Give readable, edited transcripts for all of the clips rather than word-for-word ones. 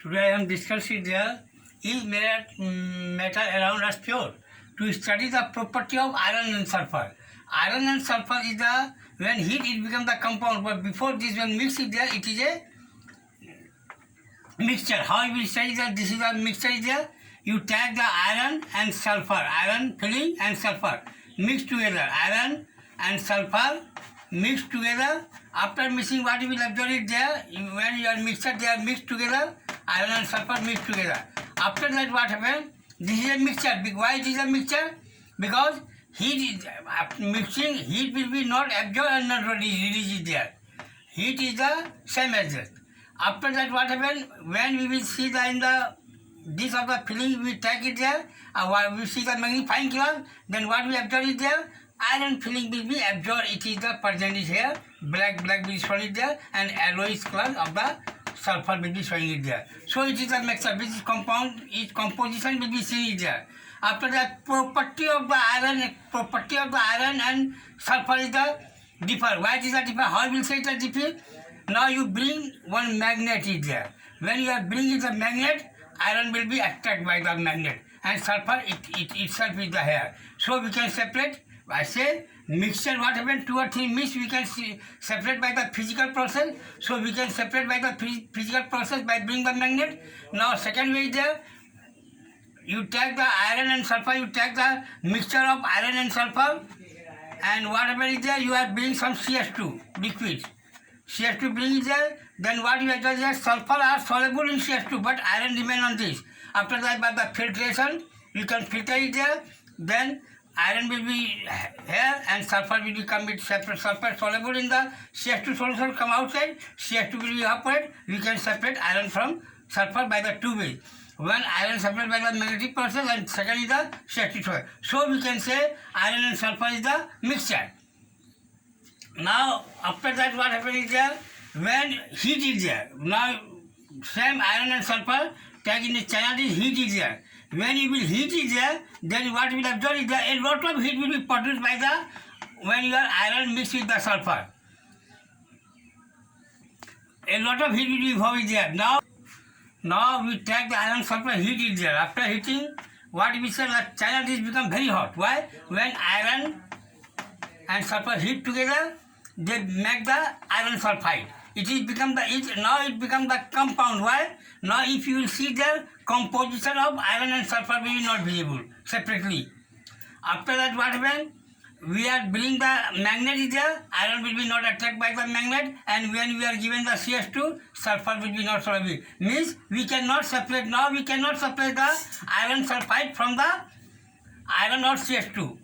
Today I am discussing the is metal around us pure? To study the property of iron and sulfur. Iron and sulfur is the when heat it becomes the compound, but before this when mix it there it is a mixture. How you will study that this is a mixture is there? You take the iron and sulfur, iron filling and sulfur mixed together, iron and sulfur mixed together. After mixing, what you will observe it there, when your mixture they are mixed together, iron and sulfur mixed together. After that what happens? This is a mixture. Why it is a mixture? Because heat is, after mixing, heat will be not absorbed and not released there. Heat is the same as that. After that what happens? When we will see the in the this of the filling, we take it there, we see the magnifying glass, then what we observe is there, iron filling will be absorbed, it is the present is here, black will be showing it there, and yellowish color of the sulfur will be showing it there. So it is a mixture, which is compound, its composition will be seen it there. After that, property of the iron and sulfur is the differ. Why it is a differ? How will say it a differ? Now you bring one magnet is there. When you are bringing the magnet, iron will be attracted by the magnet and sulfur it itself is the hair. So we can separate. I say mixture what happens, two or three mix we can separate by the physical process. So we can separate by the physical process by bringing the magnet. Now second way is there. You take the iron and sulfur, you take the mixture of iron and sulfur, and whatever is there, you are bringing some CS2 liquid. CS2 bring it there, then what you have done is sulfur are soluble in CS2, but iron remain on this. After that, by the filtration, you can filter it there, then iron will be here and sulfur will become with separate. Sulfur soluble in the CS2 solution come outside, CS2 will be upright. We can separate iron from sulfur by the two ways. One iron separated by the magnetic process and second is the CS2. So we can say iron and sulfur is the mixture. Now, after that what happens is there, when heat is there, now same iron and sulfur, take in the channel is heat is there. When you will heat is there, then what will absorb is there, a lot of heat will be produced by the, when your iron mixed with the sulfur. A lot of heat will be formed there. Now we take the iron sulfur, heat is there. After heating, what we say, the channel is become very hot. Why? When iron and sulfur heat together, they make the iron sulfide. It become the compound. Why? Now if you will see the composition of iron and sulfur will be not visible separately. After that what happens? We are bringing the magnet is there, iron will be not attracted by the magnet, and when we are given the CS2, sulfur will be not soluble. Means we cannot separate, now we cannot separate the iron sulfide from the iron or CS2.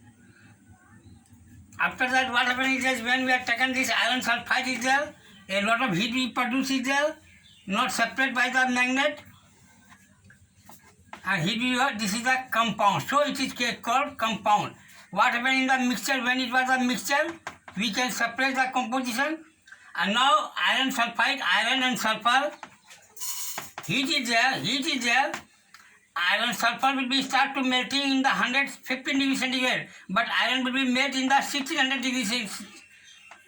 After that what happens is when we are taken this iron sulfide is there, a lot of heat we produce is there, not separate by the magnet, and heat we this is the compound. So it is called compound. What happened in the mixture, when it was a mixture, we can separate the composition, and now iron and sulfur, heat is there, iron sulfur will be start to melting in the 115 degree centigrade, but iron will be made in the 1600 degree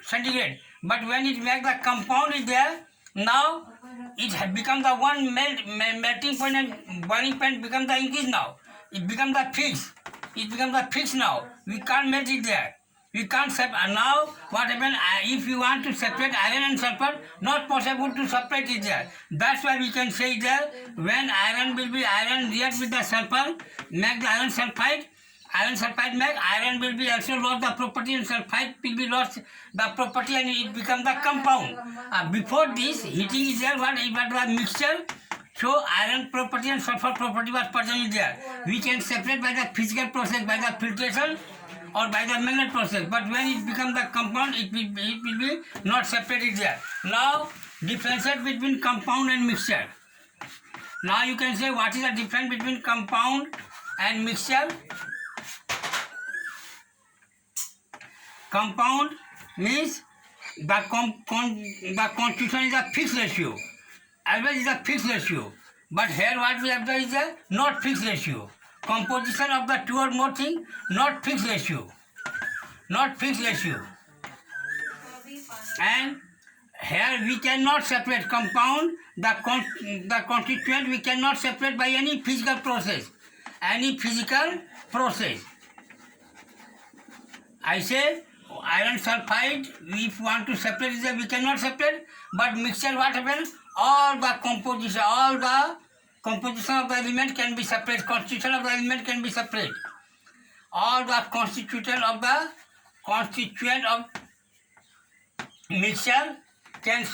centigrade. But when it make the compound is there, now it has become the one melting point and boiling point become the increase now. It become the fix. It becomes the fix now. We can't melt it there. We can't separate. Now what happens? If you want to separate iron and sulfur, not possible to separate it there. That's why we can say there, when iron react with the sulfur, make the iron sulfide make iron will be also lost the property and sulfide will be lost the property and it becomes the compound. Before this heating is there, what the mixture. So iron property and sulfur property was present there. We can separate by the physical process, by the filtration or by the magnet process. But when it becomes the compound, it will be not separated there. Now differentiate between compound and mixture. Now you can say what is the difference between compound and mixture. Compound means the constitution is a fixed ratio. Always is a fixed ratio, but here what we have done is a not fixed ratio. Composition of the two or more thing, not fixed ratio. And here we cannot separate compound, the constituent we cannot separate by any physical process. Any physical process. I say iron sulfide, if we want to separate it, we cannot separate, but mixture what happens? All the composition of the element can be separate, constitution of the element can be separate. All the constituent of mixture can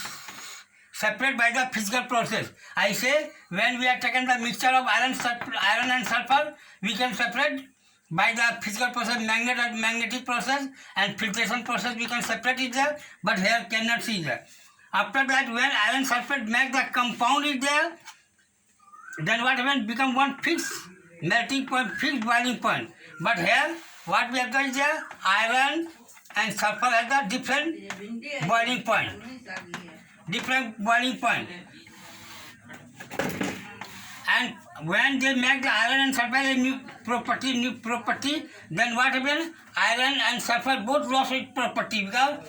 separate by the physical process. I say when we are taking the mixture of iron and sulfur, we can separate by the physical process, magnetic process and filtration process, we can separate it there, but here cannot see there. After that, when iron sulfate make the compound is there, then what happens? Become one fixed melting point, fixed boiling point. But here, what we have got is there, iron and sulfur has the different boiling point. Different boiling point. And when they make the iron and sulfur a new property, then what happens? Iron and sulfur both lost its property, because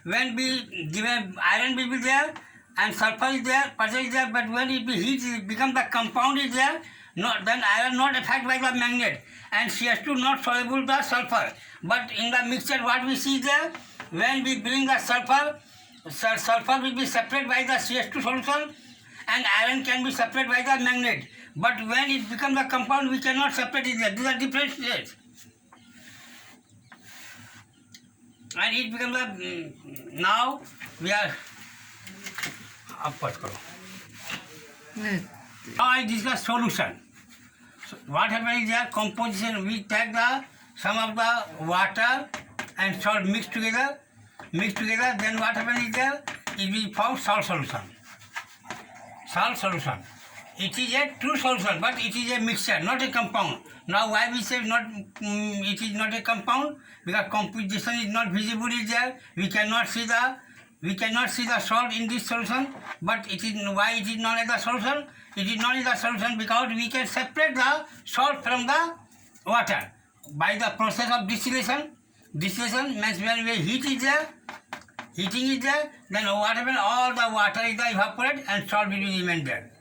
when we given iron will be there and sulfur is there, is there, but when it be heat, it become the compound is there. Then iron not affected by the magnet and CS2 not soluble the sulfur. But in the mixture, what we see there, when we bring the sulfur will be separated by the CS2 solution and iron can be separated by the magnet. But when it becomes the compound, we cannot separate it there. These are different states. And it becomes the, now we are upward. Now I discuss solution. So what happens is there, composition, we take some of the water and salt mixed together, then what happens is there, it will form salt solution. Salt solution. It is a true solution, but it is a mixture, not a compound. Now why we say it is not a compound? Because composition is not visible is there. We cannot see the salt in this solution, but it is why it is not in the solution? It is not in the solution because we can separate the salt from the water by the process of distillation. Distillation means when we heating is there, then what happens? All the water is evaporate and salt will remain there.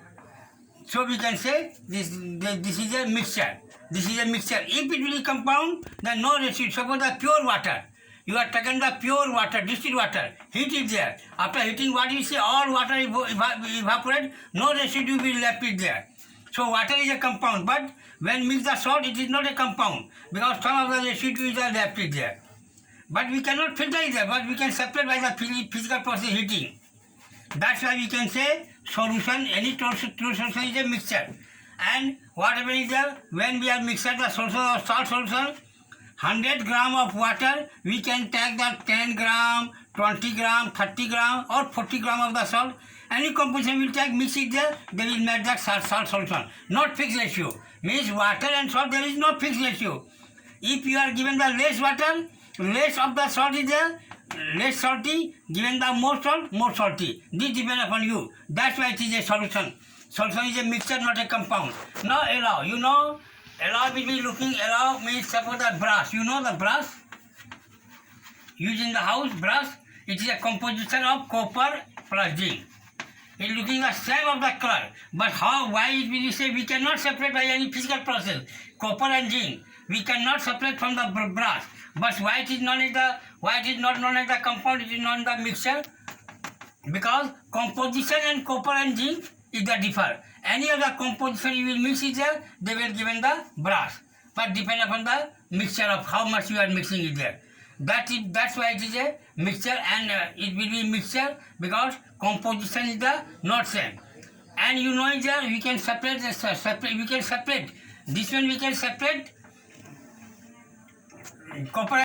So we can say this is a mixture. This is a mixture. If it will be compound, then no residue. Suppose the pure water. You are taken the pure water, distilled water, heat is there. After heating, what you see, all water evaporate, no residue will be left it there. So water is a compound, but when mix the salt, it is not a compound because some of the residues are left it there. But we cannot filter it there, but we can separate by the physical process heating. That's why we can say solution, any true solution is a mixture. And what happens is there, when we are mixing the solution or salt solution, 100 gram of water, we can take the 10 gram, 20 gram, 30 gram or 40 gram of the salt. Any composition will take, mix it there, they will make that salt solution. Not fixed ratio. Means water and salt, there is no fixed ratio. If you are given the less water, less of the salt is there, less salty, given the more salt, more salty. This depends upon you. That's why it is a solution. Solution is a mixture, not a compound. Now alloy, you know, alloy will be looking, alloy means suppose the brass. You know the brass? Used in the house, brass. It is a composition of copper plus zinc. It is looking the same of the color. But how, why it will say we cannot separate by any physical process. Copper and zinc. We cannot separate from the brass. But why it is not known as the compound, it is known as the mixture? Because composition and copper and zinc is the differ. Any other composition you will mix it there, they will given the brass. But depend upon the mixture of how much you are mixing it there. That's why it is a mixture, and it will be mixture because composition is the not same. And you know it there, we can separate. This one we can separate copper